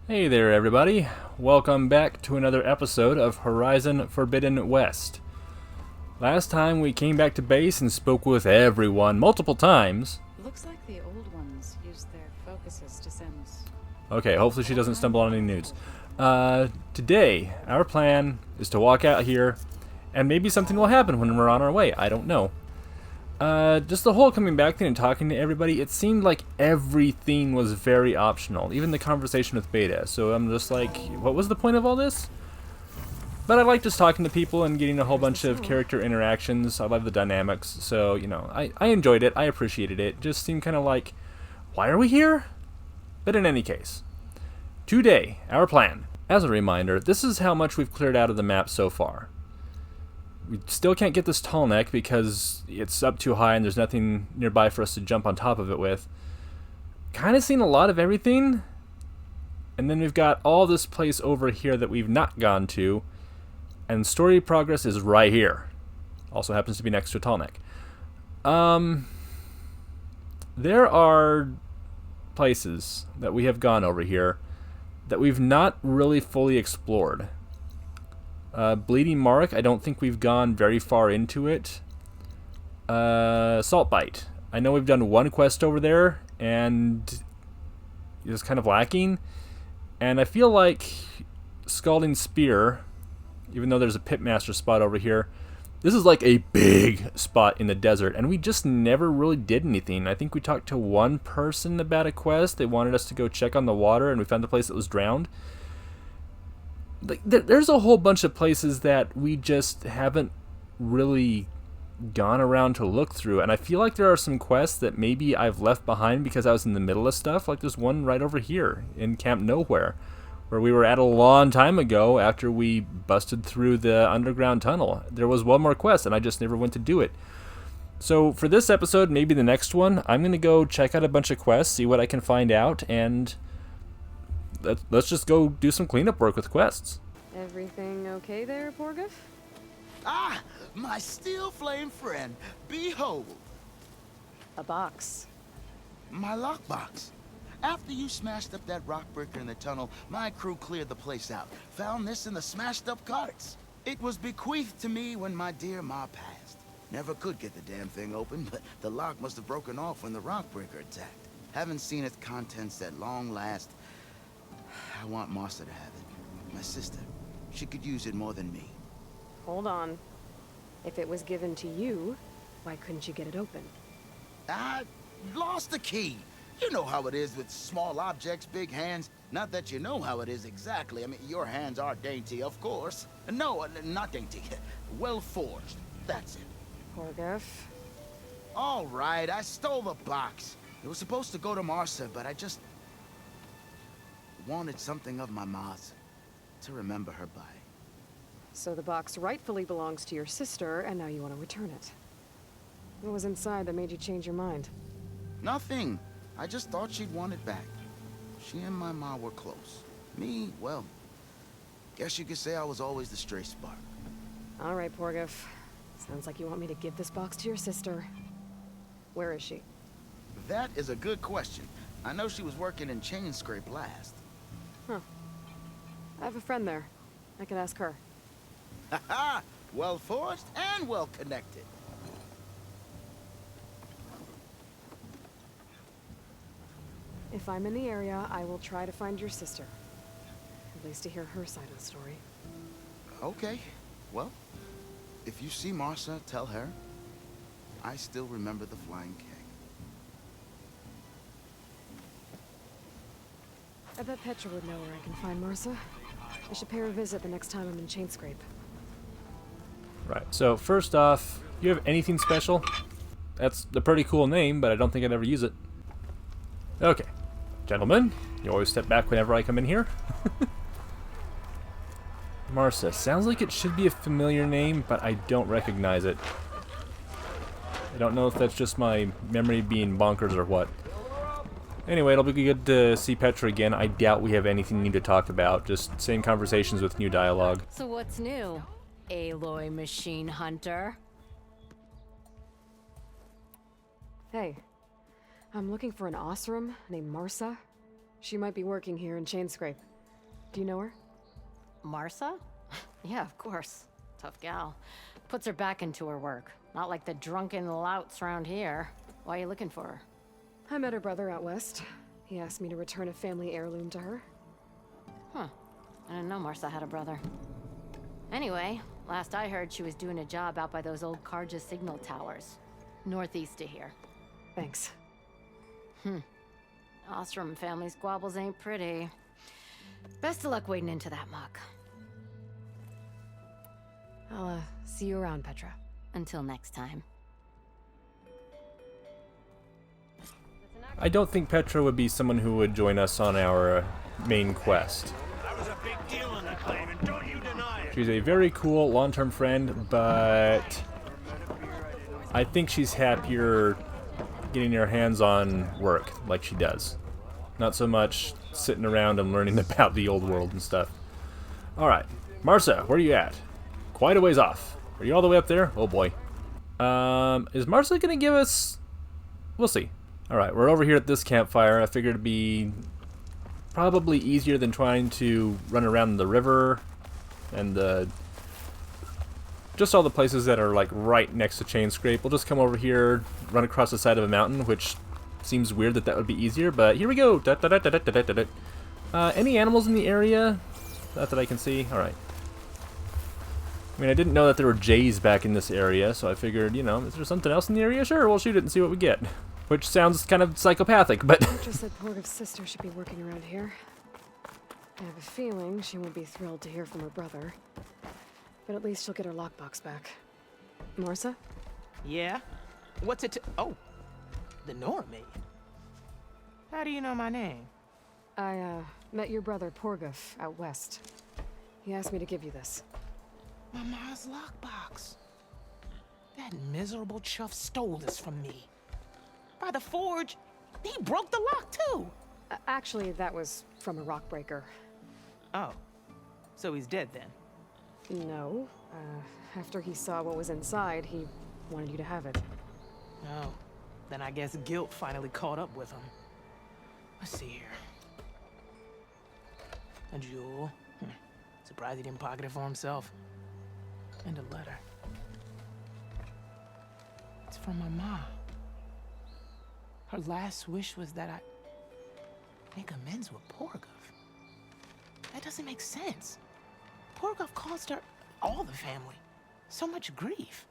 Hey there, everybody. Welcome back to another episode of Horizon Forbidden West. Last time we came back to base and spoke with everyone multiple times. Looks like the old ones used their focuses to send. Okay, hopefully she doesn't stumble on any news. Today, our plan is to walk out here, and maybe something will happen when we're on our way. I don't know. Just the whole coming back thing and talking to everybody, it seemed like everything was very optional, even the conversation with Beta. So I'm just like, what was the point of all this? But I like just talking to people and getting a whole bunch of character interactions. I love the dynamics, so, you know, I enjoyed it, I appreciated it. Just seemed kind of like, why are we here? But in any case, today, our plan. As a reminder, this is how much we've cleared out of the map so far. We still can't get this tall neck because it's up too high and there's nothing nearby for us to jump on top of it with. Kind of seen a lot of everything. And then we've got all this place over here that we've not gone to. And story progress is right here. Also happens to be next to a tall neck. There are places that we have gone over here that we've not really fully explored. Bleeding Mark, I don't think we've gone very far into it. Salt Bite. I know we've done one quest over there, and it was kind of lacking. And I feel like Scalding Spear, even though there's a Pitmaster spot over here, this is like a big spot in the desert, and we just never really did anything. I think we talked to one person about a quest. They wanted us to go check on the water, and we found a place that was drowned. Like, there's a whole bunch of places that we just haven't really gone around to look through, and I feel like there are some quests that maybe I've left behind because I was in the middle of stuff. Like there's one right over here in Camp Nowhere, where we were at a long time ago after we busted through the underground tunnel. There was one more quest, and I just never went to do it. So for this episode, maybe the next one, I'm going to go check out a bunch of quests, see what I can find out, and let's just go do some cleanup work with quests. Everything okay there, Porgif? Ah, my steel flame friend, behold, A box. my lockbox. After you smashed up that rock breaker in the tunnel, my crew cleared the place out. Found this in the smashed up carts. It was bequeathed to me when my dear ma passed. Never could get the damn thing open, but the lock must have broken off when the rock breaker attacked. Haven't seen its contents at long last. I want Martha to have it. My sister. She could use it more than me. Hold on. If it was given to you, why couldn't you get it open? I lost the key. You know how it is with small objects, big hands. Not that you know how it is exactly. I mean, your hands are dainty, of course. No, not dainty. Well forged. That's it. Porgif. All right, I stole the box. It was supposed to go to Martha, but I just wanted something of my ma's to remember her by. So the box rightfully belongs to your sister, and now you want to return it. What was inside that made you change your mind? Nothing. I just thought she'd want it back. She and my ma were close. Me, well, guess you could say I was always the stray spark. All right, Porgif. Sounds like you want me to give this box to your sister. Where is she? That is a good question. I know she was working in Chainscrape last. Huh. I have a friend there. I could ask her. Ha-ha! Well forged and well connected. If I'm in the area, I will try to find your sister. At least to hear her side of the story. Okay. Well, if you see Martha, tell her I still remember the flying keg. I bet Petra would know where I can find Martha. I should pay her a visit the next time I'm in Chainscrape. Right, so first off, you have anything special? That's a pretty cool name, but I don't think I'd ever use it. Okay. Gentlemen, you always step back whenever I come in here. Martha. Sounds like it should be a familiar name, but I don't recognize it. I don't know if that's just my memory being bonkers or what. Anyway, it'll be good to see Petra again. I doubt we have anything new to talk about. Just same conversations with new dialogue. So what's new, Aloy Machine Hunter? Hey, I'm looking for an Osram named Martha. She might be working here in Chainscrape. Do you know her? Marsa? Yeah, of course. Tough gal. Puts her back into her work. Not like the drunken louts around here. Why are you looking for her? I met her brother out west. He asked me to return a family heirloom to her. Huh. I didn't know Marsa had a brother. Anyway, last I heard she was doing a job out by those old Karja signal towers. Northeast of here. Thanks. Ostrom family squabbles ain't pretty. Best of luck wading into that muck. I'll, see you around, Petra. Until next time. I don't think Petra would be someone who would join us on our main quest. That was a big deal in the claim, and don't you deny it. She's a very cool long-term friend, but I think she's happier getting her hands on work like she does. Not so much sitting around and learning about the old world and stuff. Alright, Marsa, where are you at? Quite a ways off. Are you all the way up there? Oh boy. Is Marsa gonna give us... We'll see. Alright, we're over here at this campfire. I figured it'd be probably easier than trying to run around the river and just all the places that are like right next to Chain Scrape. We'll just come over here, run across the side of a mountain, which seems weird that would be easier, but here we go. Any animals in the area? Not that I can see. Alright. I mean, I didn't know that there were jays back in this area, so I figured, you know, is there something else in the area? Sure, we'll shoot it and see what we get. Which sounds kind of psychopathic, but... Just said Porgov's sister should be working around here. I have a feeling she won't be thrilled to hear from her brother. But at least she'll get her lockbox back. Marsa? Yeah? What's it to... Oh, the Nora maid. How do you know my name? I, met your brother Porgov out west. He asked me to give you this. My ma's lockbox. That miserable chuff stole this from me. By the forge, he broke the lock too. Actually, that was from a rock breaker. Oh, so he's dead then? No. After he saw what was inside, he wanted you to have it. No. Then I guess guilt finally caught up with him. Let's see here. A jewel. Surprised he didn't pocket it for himself. And a letter. It's from my mom. Her last wish was that I make amends with Porgov. That doesn't make sense. Porgov caused her, all the family, so much grief.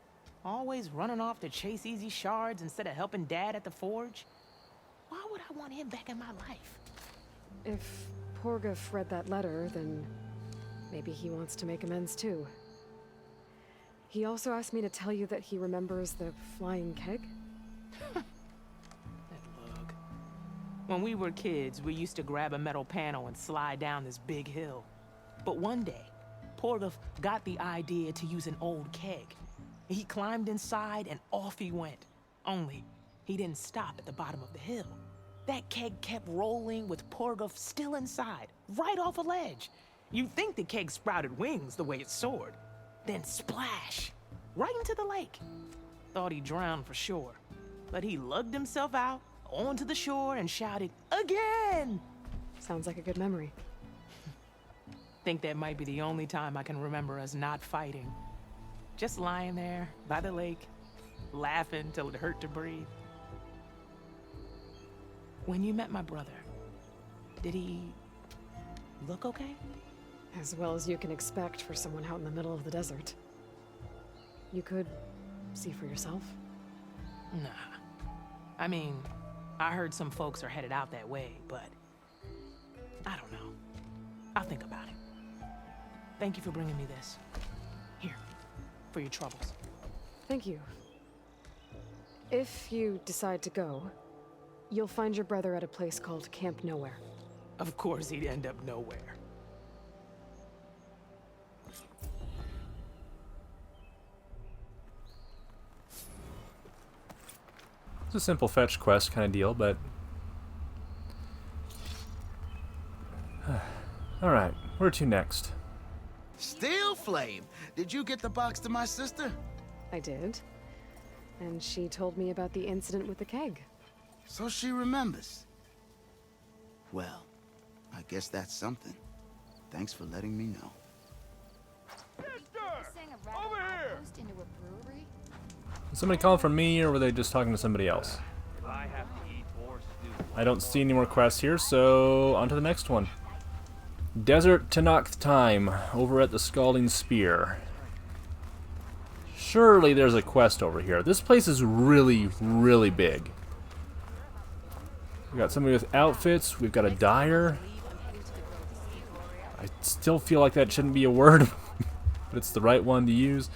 Always running off to chase easy shards instead of helping Dad at the forge. Why would I want him back in my life? If Porgov read that letter, then maybe he wants to make amends too. He also asked me to tell you that he remembers the flying keg. When we were kids, we used to grab a metal panel and slide down this big hill. But one day, Porgov got the idea to use an old keg. He climbed inside and off he went. Only, he didn't stop at the bottom of the hill. That keg kept rolling with Porgov still inside, right off a ledge. You'd think the keg sprouted wings the way it soared. Then splash, right into the lake. Thought he drowned for sure, but he lugged himself out onto the shore and shouted, "Again!" Sounds like a good memory. Think that might be the only time I can remember us not fighting. Just lying there by the lake, laughing till it hurt to breathe. When you met my brother, did he look okay? As well as you can expect for someone out in the middle of the desert. You could see for yourself. Nah. I mean, I heard some folks are headed out that way, but I don't know. I'll think about it. Thank you for bringing me this. Here, for your troubles. Thank you. If you decide to go, you'll find your brother at a place called Camp Nowhere. Of course he'd end up nowhere. It's a simple fetch quest kind of deal, but... Alright, where to next? Steel Flame! Did you get the box to my sister? I did. And she told me about the incident with the keg. So she remembers. Well, I guess that's something. Thanks for letting me know. Over here! Into a brewery? Is somebody calling from me, or were they just talking to somebody else? I have to eat more stew. I don't see any more quests here, so on to the next one. Desert Tenakth time, over at the Scalding Spear. Surely there's a quest over here. This place is really, really big. We got somebody with outfits, we've got a dyer. I still feel like that shouldn't be a word, but it's the right one to use.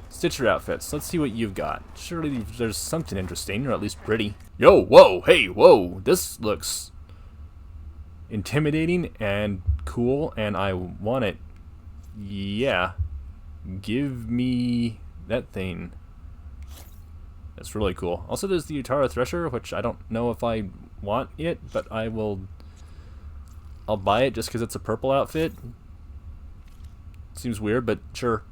Stitcher outfits, let's see what you've got. Surely there's something interesting, or at least pretty. Yo, whoa, hey, whoa, this looks intimidating and cool, and I want it. Yeah. Give me that thing. That's really cool. Also, there's the Utara Thresher, which I don't know if I want it, but I'll buy it just because it's a purple outfit. Seems weird, but sure.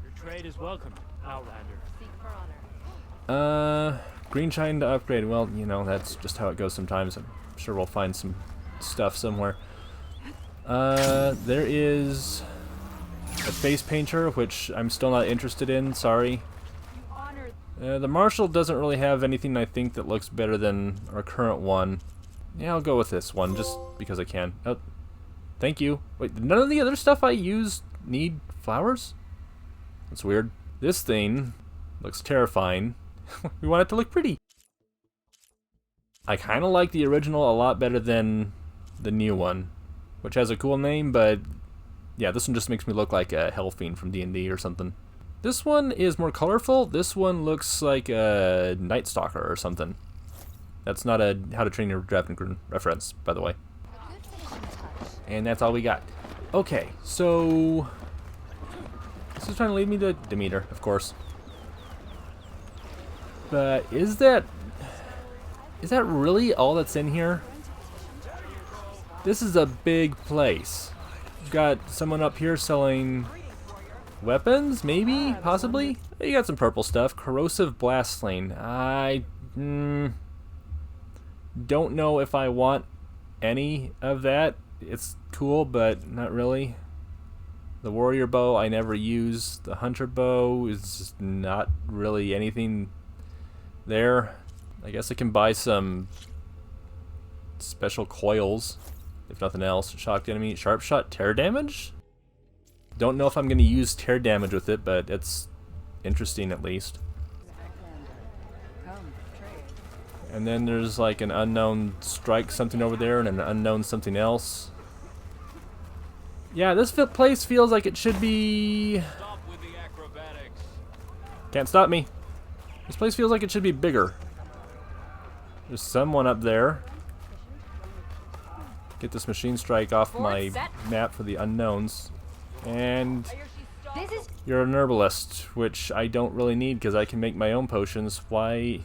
Your trade is welcome, Outlander. Green shine to upgrade. Well, you know, that's just how it goes sometimes. I'm sure we'll find some stuff somewhere. There is a face painter, which I'm still not interested in, sorry. The Marshal doesn't really have anything I think that looks better than our current one. Yeah, I'll go with this one, just because I can. Oh, thank you. Wait, none of the other stuff I use need flowers? That's weird. This thing looks terrifying. We want it to look pretty. I kind of like the original a lot better than the new one, which has a cool name, but yeah, this one just makes me look like a Hellfiend from D&D or something. This one is more colorful. This one looks like a Night Stalker or something. That's not a How to Train Your Dragon reference, by the way. And that's all we got. Okay, so this is trying to lead me to Demeter, of course. But is that really all that's in here? This is a big place. We've got someone up here selling weapons, maybe, possibly. You got some purple stuff. Corrosive Blast Sling. I don't know if I want any of that. It's cool, but not really. The Warrior Bow I never use. The Hunter Bow is not really anything there. I guess I can buy some special coils, if nothing else. Shocked enemy, sharp shot, tear damage? Don't know if I'm going to use tear damage with it, but it's interesting at least. And then there's like an unknown strike something over there and an unknown something else. Yeah, this place feels like it should be... Stop with the acrobatics. Can't stop me. This place feels like it should be bigger. There's someone up there. Get this machine strike off my map for the unknowns. And you're an herbalist, which I don't really need because I can make my own potions. Why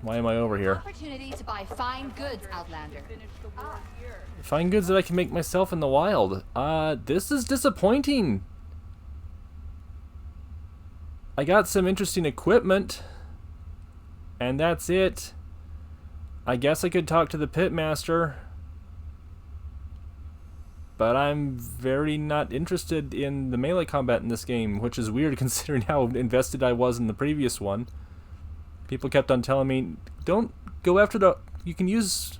am I over here? Opportunity to buy fine goods, Outlander. Fine goods that I can make myself in the wild. This is disappointing. I got some interesting equipment, and that's it. I guess I could talk to the pitmaster, but I'm very not interested in the melee combat in this game, which is weird considering how invested I was in the previous one. People kept on telling me, don't go after the... You can use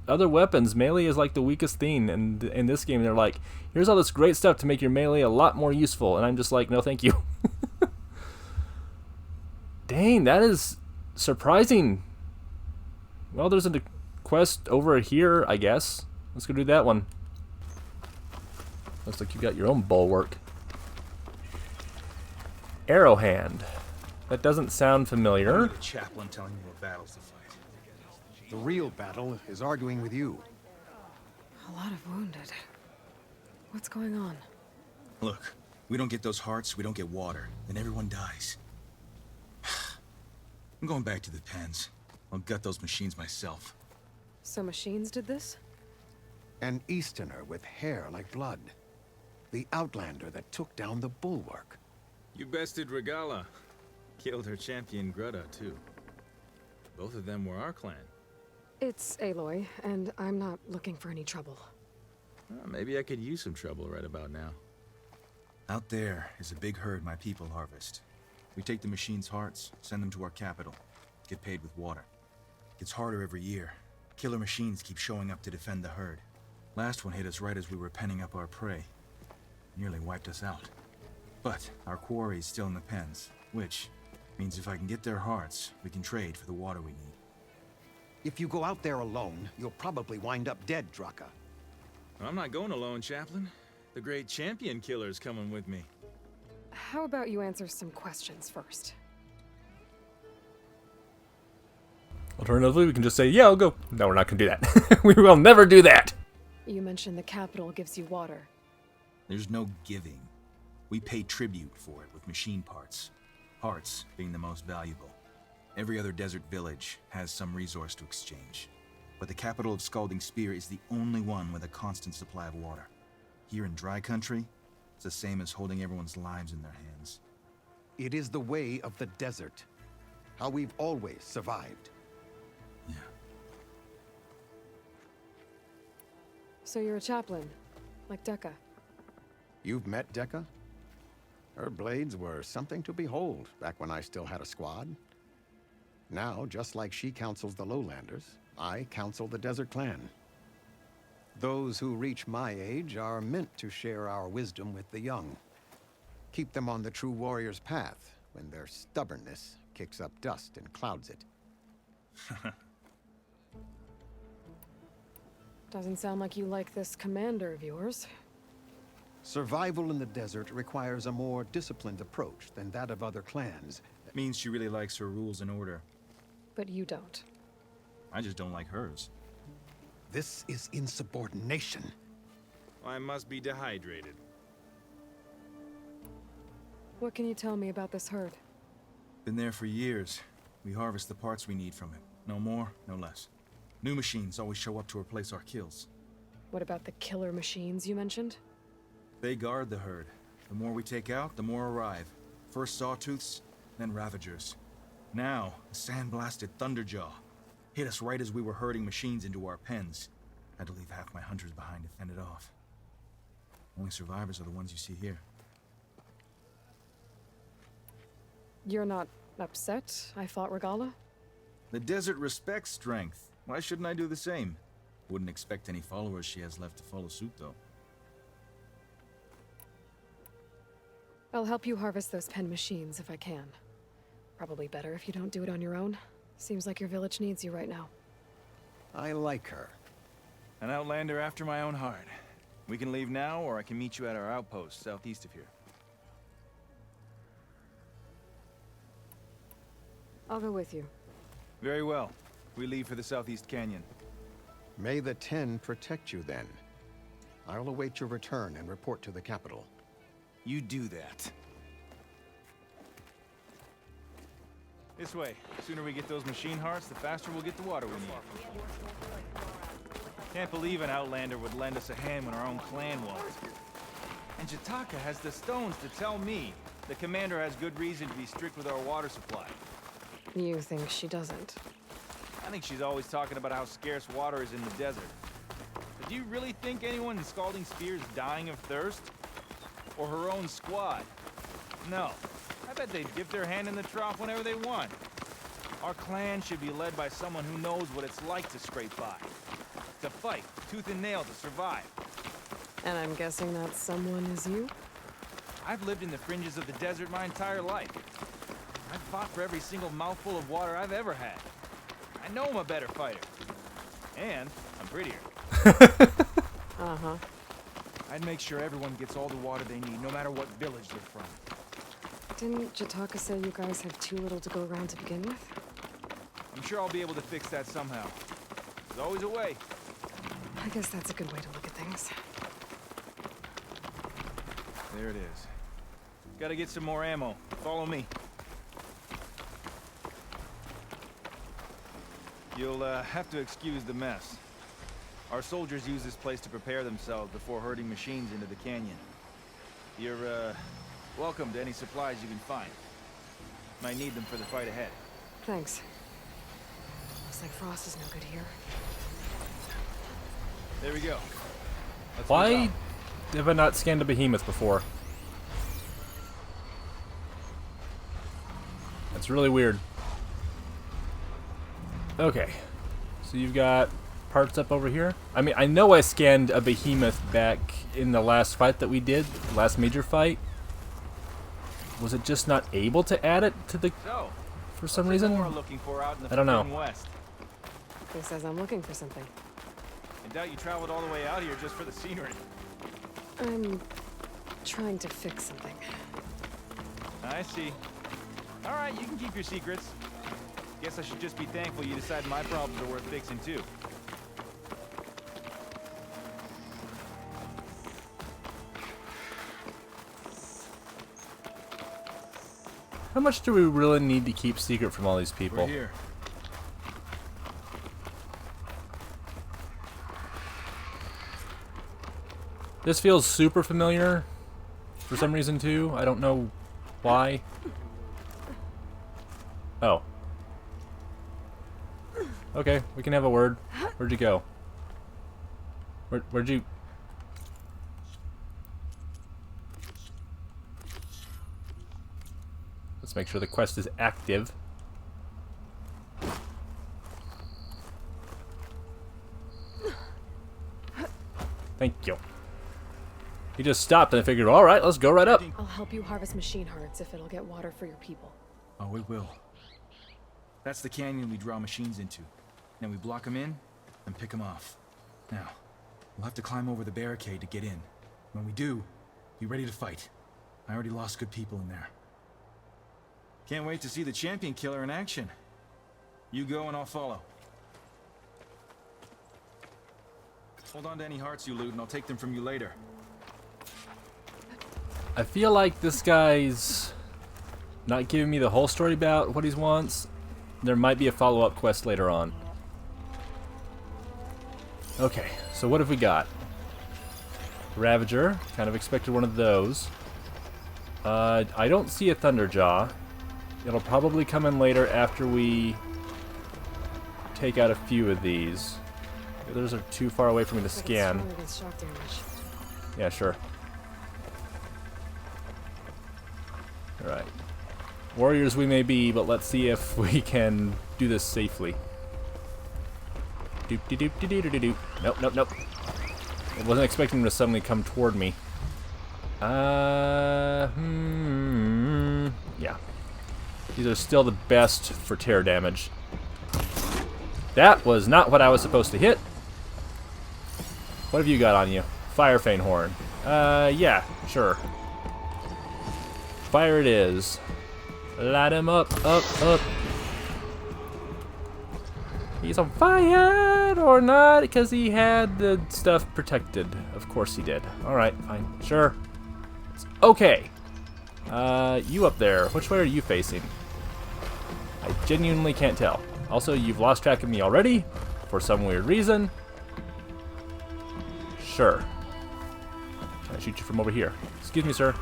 other weapons. Melee is like the weakest thing. And in this game, they're like, here's all this great stuff to make your melee a lot more useful. And I'm just like, no, thank you. Dang, that is surprising. Well, there's a quest over here, I guess. Let's go do that one. Looks like you got your own bulwark. Arrowhand. That doesn't sound familiar. The chaplain telling you what battles to fight. The real battle is arguing with you. A lot of wounded. What's going on? Look, we don't get those hearts, we don't get water, then everyone dies. I'm going back to the pens. I'll gut those machines myself. So machines did this? An Easterner with hair like blood. The Outlander that took down the bulwark. You bested Regala. Killed her champion Greta, too. Both of them were our clan. It's Aloy, and I'm not looking for any trouble. Well, maybe I could use some trouble right about now. Out there is a big herd my people harvest. We take the machine's hearts, send them to our capital, get paid with water. Gets harder every year. Killer machines keep showing up to defend the herd. Last one hit us right as we were penning up our prey. Nearly wiped us out. But our quarry is still in the pens, which means if I can get their hearts, we can trade for the water we need. If you go out there alone, you'll probably wind up dead, Draka. I'm not going alone, Chaplain. The great champion killer's coming with me. How about you answer some questions first? Alternatively, we can just say, yeah, I'll go. No, we're not going to do that. We will never do that. You mentioned the capital gives you water. There's no giving. We pay tribute for it with machine parts. Hearts being the most valuable. Every other desert village has some resource to exchange. But the capital of Scalding Spear is the only one with a constant supply of water. Here in dry country, it's the same as holding everyone's lives in their hands. It is the way of the desert. How we've always survived. Yeah. So you're a chaplain, like Dekka. You've met Dekka? Her blades were something to behold back when I still had a squad. Now, just like she counsels the Lowlanders, I counsel the Desert Clan. Those who reach my age are meant to share our wisdom with the young. Keep them on the true warrior's path when their stubbornness kicks up dust and clouds it. Doesn't sound like you like this commander of yours. Survival in the desert requires a more disciplined approach than that of other clans. That means she really likes her rules and order. But you don't. I just don't like hers. This is insubordination. I must be dehydrated. What can you tell me about this herd? Been there for years. We harvest the parts we need from it. No more, no less. New machines always show up to replace our kills. What about the killer machines you mentioned? They guard the herd. The more we take out, the more arrive. First Sawtooths, then Ravagers. Now, a sand-blasted Thunderjaw. Hit us right as we were herding machines into our pens. Had to leave half my hunters behind to fend it off. Only survivors are the ones you see here. You're not upset I fought Regalla? The desert respects strength. Why shouldn't I do the same? Wouldn't expect any followers she has left to follow suit, though. I'll help you harvest those pen machines if I can. Probably better if you don't do it on your own. Seems like your village needs you right now. I like her. An outlander after my own heart. We can leave now, or I can meet you at our outpost southeast of here. I'll go with you. Very well. We leave for the Southeast Canyon. May the Ten protect you then. I'll await your return and report to the capital. You do that. This way. The sooner we get those machine hearts, the faster we'll get the water we need. Can't believe an outlander would lend us a hand when our own clan won't. And Jataka has the stones to tell me the commander has good reason to be strict with our water supply. You think she doesn't? I think she's always talking about how scarce water is in the desert. But do you really think anyone in Scalding Spear is dying of thirst? Or her own squad? No. I bet they'd dip their hand in the trough whenever they want. Our clan should be led by someone who knows what it's like to scrape by. To fight, tooth and nail to survive. And I'm guessing that someone is you? I've lived in the fringes of the desert my entire life. I've fought for every single mouthful of water I've ever had. I know I'm a better fighter. And I'm prettier. Uh-huh. I'd make sure everyone gets all the water they need, no matter what village they're from. Didn't Jataka say you guys have too little to go around to begin with? I'm sure I'll be able to fix that somehow. There's always a way. I guess that's a good way to look at things. There it is. Gotta get some more ammo. Follow me. You'll have to excuse the mess. Our soldiers use this place to prepare themselves before herding machines into the canyon. You're, welcome to any supplies you can find. Might need them for the fight ahead. Thanks. Looks like Frost is no good here. There we go. Let's Why move out. have I not scanned a behemoth before? That's really weird. Okay. So you've got parts up over here. I mean, I know I scanned a behemoth back in the last fight that we did, the last major fight. Was it just not able to add it to the... So, for some what's reason? Nora looking for out in the I don't know. frickin' West? Who says I'm looking for something? I doubt you traveled all the way out here just for the scenery. I'm trying to fix something. I see. All right, you can keep your secrets. Guess I should just be thankful you decided my problems are worth fixing too. How much do we really need to keep secret from all these people? We're here. This feels super familiar for some reason too. I don't know why. Oh. Okay, we can have a word. Where'd you go? Where'd you... Let's make sure the quest is active. Thank you. He just stopped and I figured, alright, let's go right up. I'll help you harvest machine hearts if it'll get water for your people. Oh, it will. That's the canyon we draw machines into. Then we block them in and pick them off. Now, we'll have to climb over the barricade to get in. When we do, be ready to fight. I already lost good people in there. Can't wait to see the champion killer in action. You go and I'll follow. Hold on to any hearts you loot and I'll take them from you later. I feel like this guy's not giving me the whole story about what he wants. There might be a follow-up quest later on. Okay, so what have we got? Ravager, kind of expected one of those. I don't see a Thunderjaw. It'll probably come in later after we take out a few of these. Those are too far away for me to scan. Like it's strong against shock damage. Yeah, sure. Alright. Warriors we may be, but let's see if we can do this safely. Doop de doop de doo doo doo. Nope, nope, nope. I wasn't expecting him to suddenly come toward me. Yeah. These are still the best for tear damage. That was not what I was supposed to hit. What have you got on you? Firefane Horn. Yeah, sure. Fire it is. Light him up, up, up. He's on fire or not, because he had the stuff protected. Of course he did. Alright, fine. Sure. It's okay. You up there. Which way are you facing? I genuinely can't tell. Also, you've lost track of me already, for some weird reason. Sure. Can I shoot you from over here? Excuse me, sir.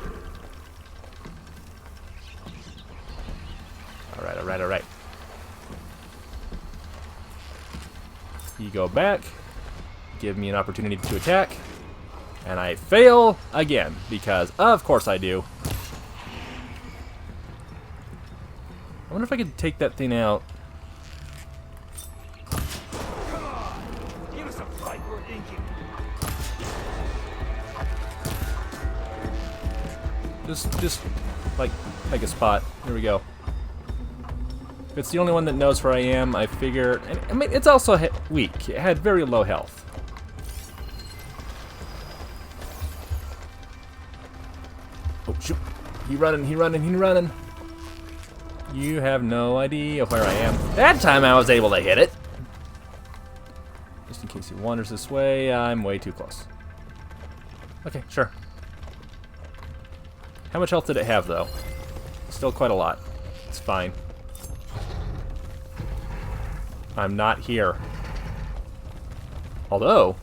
Alright, alright, alright. You go back. Give me an opportunity to attack. And I fail again, because of course I do. I wonder if I could take that thing out. Come on! Give us a fight worth inking. Just like a spot. Here we go. If it's the only one that knows where I am, I figure. And, I mean, it's also weak. It had very low health. Oh shoot! He running! He running! He running! You have no idea where I am. That time I was able to hit it. Just in case he wanders this way, I'm way too close. Okay, sure. How much health did it have, though? Still quite a lot. It's fine. I'm not here. Although,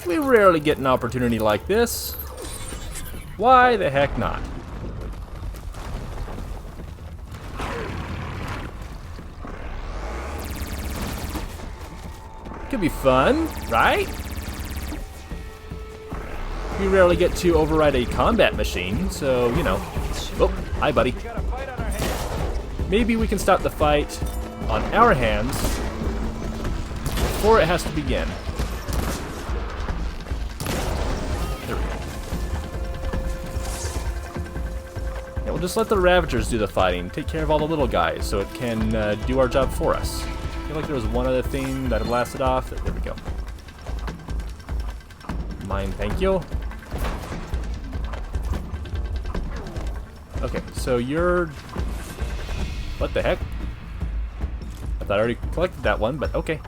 we rarely get an opportunity like this. Why the heck not? could be fun, right? We rarely get to override a combat machine, so, you know. Oh, hi, buddy. Maybe we can stop the fight on our hands before it has to begin. There we go. Yeah, we'll just let the Ravagers do the fighting, take care of all the little guys, so it can do our job for us. I feel like there was one other thing that I blasted off. There we go. Mine, thank you. Okay, so you're... What the heck? I thought I already collected that one, but okay.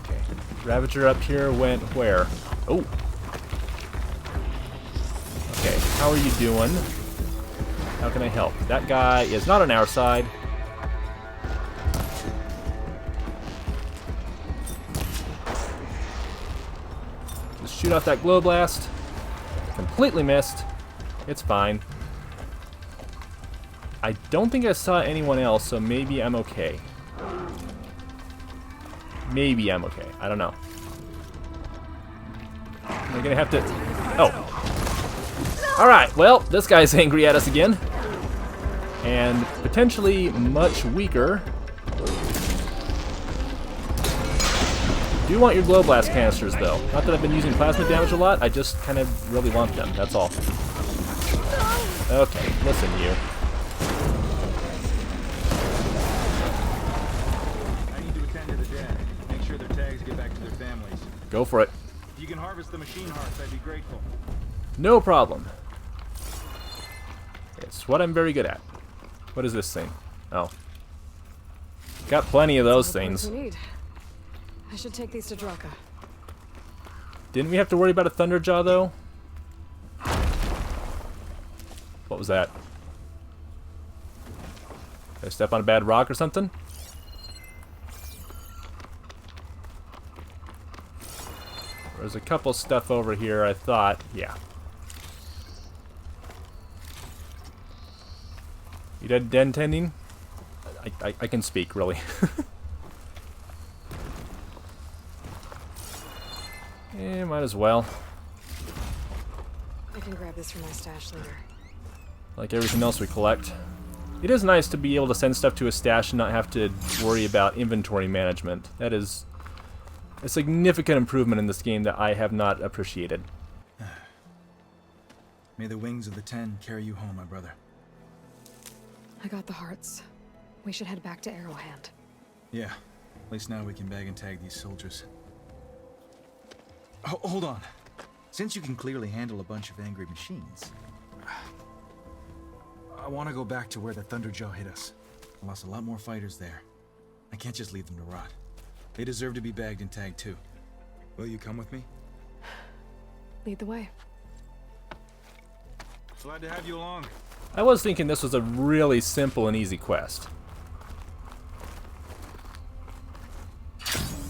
Okay. Ravager up here went where? Oh. Okay, how are you doing? How can I help? That guy is not on our side. Just shoot off that glow blast. Completely missed. It's fine. I don't think I saw anyone else, so maybe I'm okay. Maybe I'm okay. I don't know. We're gonna have to... Oh. Alright, well, this guy's angry at us again. And potentially much weaker. Do want your glow blast canisters, though. Not that I've been using plasma damage a lot, I just kind of really want them, that's all. Okay, listen, you. I need to attend to the dead. Make sure their tags get back to their families. Go for it. If you can harvest the machine hearts, I'd be grateful. No problem. It's what I'm very good at. What is this thing? Oh. Got plenty of those things. I should take these to Draka. Didn't we have to worry about a Thunderjaw, though? What was that? Did I step on a bad rock or something? There's a couple stuff over here, I thought. Yeah. You dead tending? I can speak, really. Yeah, might as well. I can grab this from my stash later. Like everything else we collect. It is nice to be able to send stuff to a stash and not have to worry about inventory management. That is a significant improvement in this game that I have not appreciated. May the wings of the Ten carry you home, my brother. I got the hearts. We should head back to Arrowhand. Yeah, at least now we can bag and tag these soldiers. Hold on. Since you can clearly handle a bunch of angry machines, I want to go back to where the Thunderjaw hit us. I lost a lot more fighters there. I can't just leave them to rot. They deserve to be bagged and tagged too. Will you come with me? Lead the way. Glad to have you along. I was thinking this was a really simple and easy quest.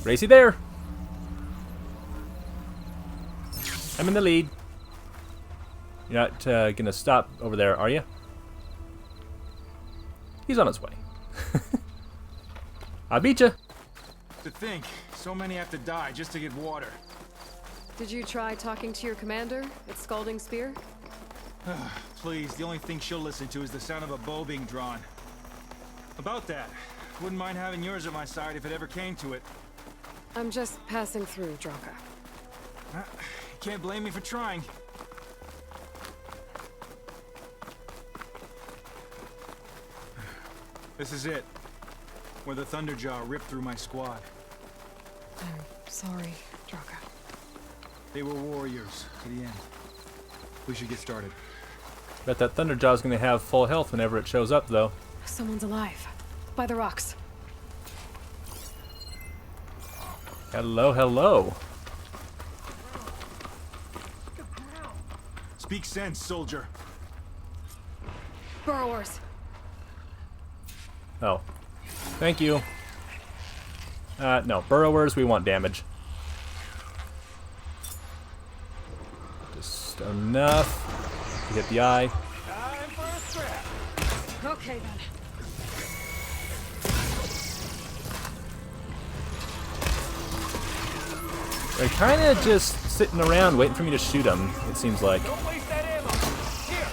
Racy there! I'm in the lead. You're not gonna stop over there, are you? He's on his way. I beat you. To think, so many have to die just to get water. Did you try talking to your commander at Scalding Spear? Please, the only thing she'll listen to is the sound of a bow being drawn. About that, wouldn't mind having yours at my side if it ever came to it. I'm just passing through, Draka. Can't blame me for trying. This is it. Where the Thunderjaw ripped through my squad. I'm sorry, Draka. They were warriors to the end. We should get started. Bet that Thunderjaw's gonna have full health whenever it shows up, though. Someone's alive. By the rocks. Hello, hello. Speak sense, soldier. Burrowers. Oh. Thank you. No, burrowers, we want damage. Just enough to hit the eye. Time for a scrap. Okay then. They're kind of just sitting around waiting for me to shoot them, it seems like. Don't waste that ammo. Here.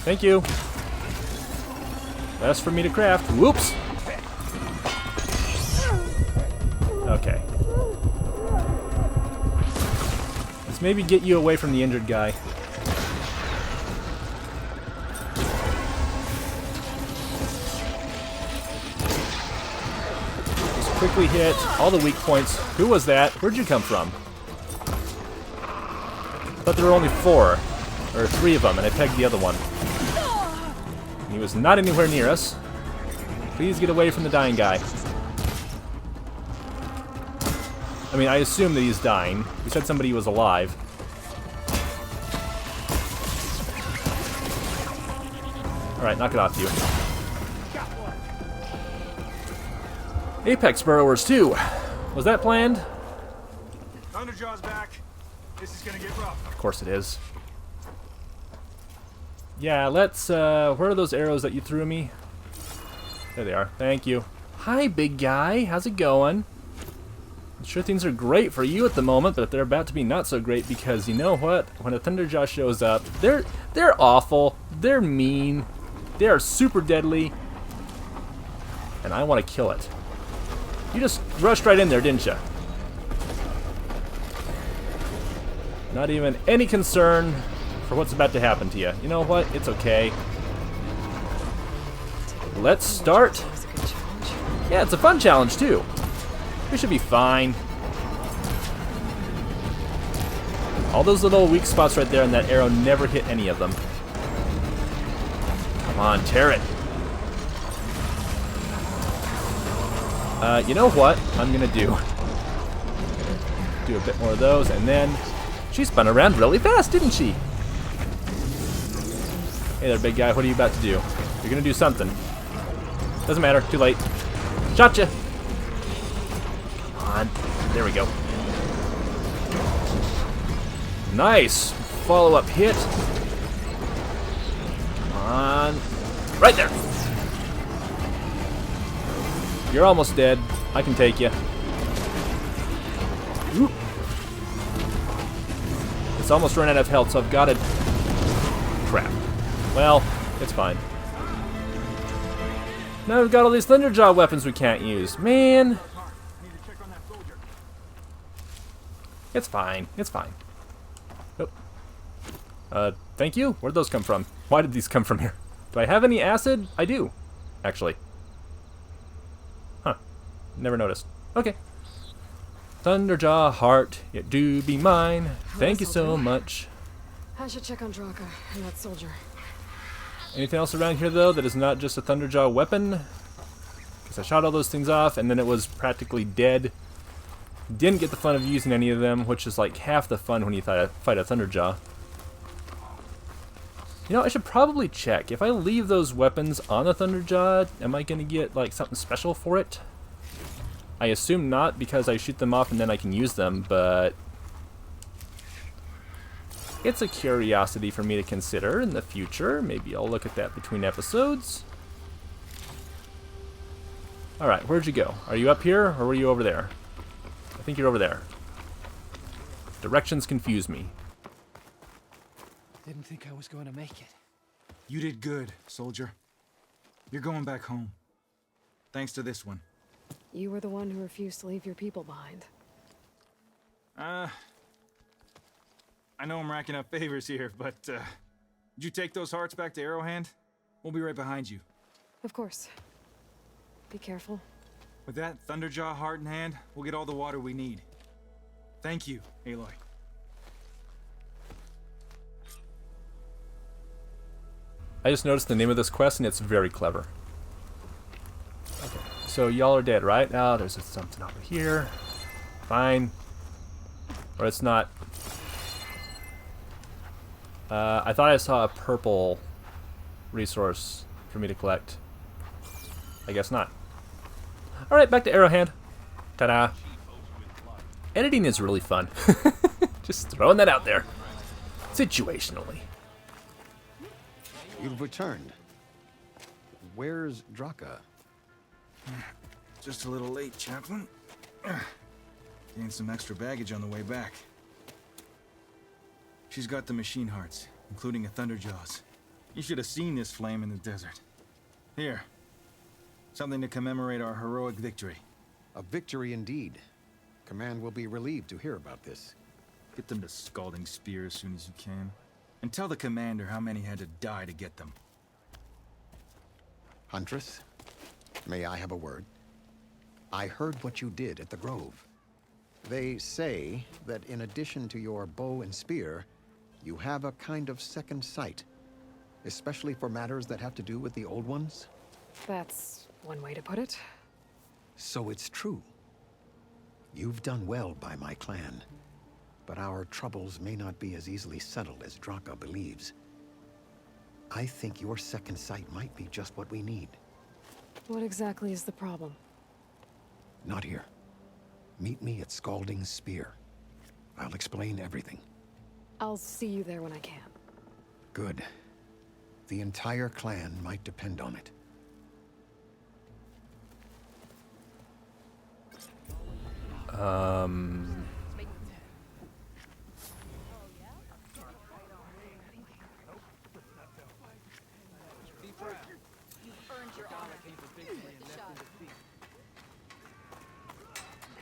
Thank you. That's for me to craft. Whoops! Okay. Let's maybe get you away from the injured guy. Just quickly hit all the weak points. Who was that? Where'd you come from? I thought there were only 4. Or 3 of them, and I pegged the other one. He was not anywhere near us. Please get away from the dying guy. I mean, I assume that he's dying. You said somebody was alive. Alright, knock it off, you. Apex Burrowers 2. Was that planned? Thunderjaw's back. This is gonna get rough. Of course it is. Yeah, let's, where are those arrows that you threw me? There they are. Thank you. Hi, big guy. How's it going? I'm sure things are great for you at the moment, but they're about to be not so great because you know what? When a Thunderjaw shows up, they're awful. They're mean. They are super deadly. And I want to kill it. You just rushed right in there, didn't you? Not even any concern for what's about to happen to you. You know what? It's okay. Let's start. Yeah, it's a fun challenge too. We should be fine. All those little weak spots right there, and that arrow never hit any of them. Come on, tear it. You know what I'm gonna do? Do a bit more of those, and then she spun around really fast, didn't she? Hey there, big guy. What are you about to do? You're gonna do something. Doesn't matter. Too late. Shot ya. Come on. There we go. Nice. Follow-up hit. Come on. Right there. You're almost dead. I can take you. Oop. It's almost run out of health, so I've got to... Crap. Well, it's fine. Now we've got all these Thunderjaw weapons we can't use. Man. It's fine. It's fine. Oh. Thank you? Where'd those come from? Why did these come from here? Do I have any acid? I do, actually. Huh. Never noticed. Okay. Thunderjaw heart, yet do be mine. Thank you so much. I should check on Draka and that soldier. Anything else around here, though, that is not just a Thunderjaw weapon? Because I shot all those things off, and then it was practically dead. Didn't get the fun of using any of them, which is like half the fun when you fight a Thunderjaw. You know, I should probably check. If I leave those weapons on the Thunderjaw, am I going to get, like, something special for it? I assume not, because I shoot them off and then I can use them, but... it's a curiosity for me to consider in the future. Maybe I'll look at that between episodes. Alright, where'd you go? Are you up here, or were you over there? I think you're over there. Directions confuse me. Didn't think I was going to make it. You did good, soldier. You're going back home. Thanks to this one. You were the one who refused to leave your people behind. I know I'm racking up favors here, but, did you take those hearts back to Arrowhand? We'll be right behind you. Of course. Be careful. With that Thunderjaw heart in hand, we'll get all the water we need. Thank you, Aloy. I just noticed the name of this quest, and it's very clever. Okay, so y'all are dead, right? Oh, there's something over here. Fine. Or it's not. I thought I saw a purple resource for me to collect. I guess not. Alright, back to Arrowhand. Ta-da. Editing is really fun. Just throwing that out there. Situationally. You've returned. Where's Draka? Just a little late, Chaplain. Gained some extra baggage on the way back. She's got the machine hearts, including a Thunderjaws. You should have seen this flame in the desert. Here. Something to commemorate our heroic victory. A victory indeed. Command will be relieved to hear about this. Get them to Scalding Spear as soon as you can. And tell the commander how many had to die to get them. Huntress, may I have a word? I heard what you did at the Grove. They say that in addition to your bow and spear, you have a kind of second sight, especially for matters that have to do with the Old Ones. That's one way to put it. So it's true. You've done well by my clan, but our troubles may not be as easily settled as Draka believes. I think your second sight might be just what we need. What exactly is the problem? Not here. Meet me at Scalding Spear. I'll explain everything. I'll see you there when I can. Good. The entire clan might depend on it.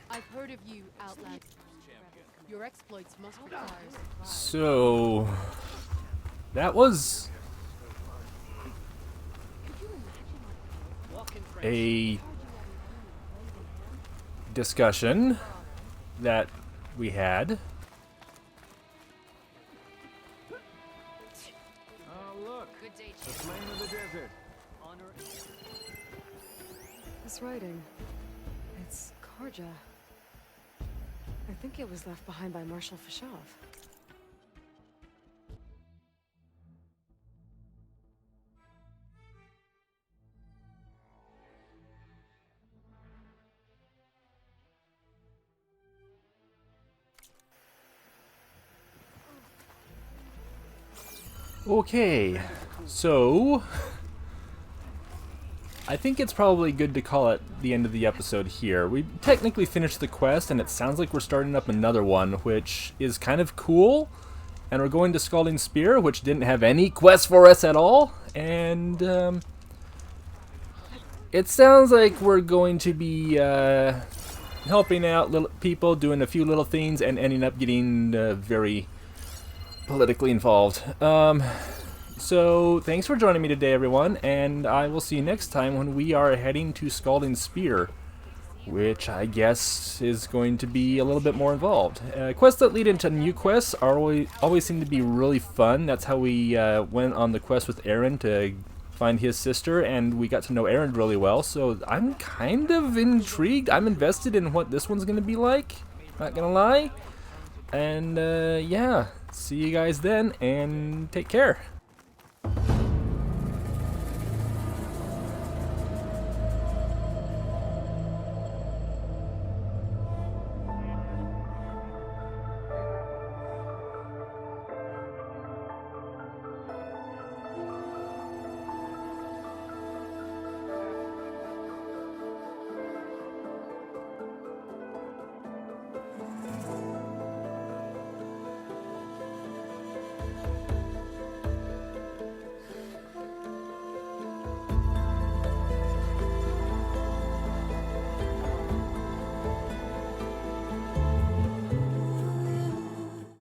I've heard of you, Outlander. Your exploits must be ours. So that was a discussion that we had. Oh, look. The flame of the desert. This writing, it's Karja. I think it was left behind by Marshal Fashov. Okay, so I think it's probably good to call it the end of the episode here. We technically finished the quest, and it sounds like we're starting up another one, which is kind of cool. And we're going to Scalding Spear, which didn't have any quest for us at all. And it sounds like we're going to be helping out little people, doing a few little things, and ending up getting very politically involved. So thanks for joining me today, everyone, and I will see you next time when we are heading to Scalding Spear, which I guess is going to be a little bit more involved. Quests that lead into new quests are always seem to be really fun. That's how we went on the quest with Aaron to find his sister, and we got to know Aaron really well, so I'm kind of intrigued. I'm invested in what this one's going to be like, not gonna lie. And yeah, see you guys then, and take care.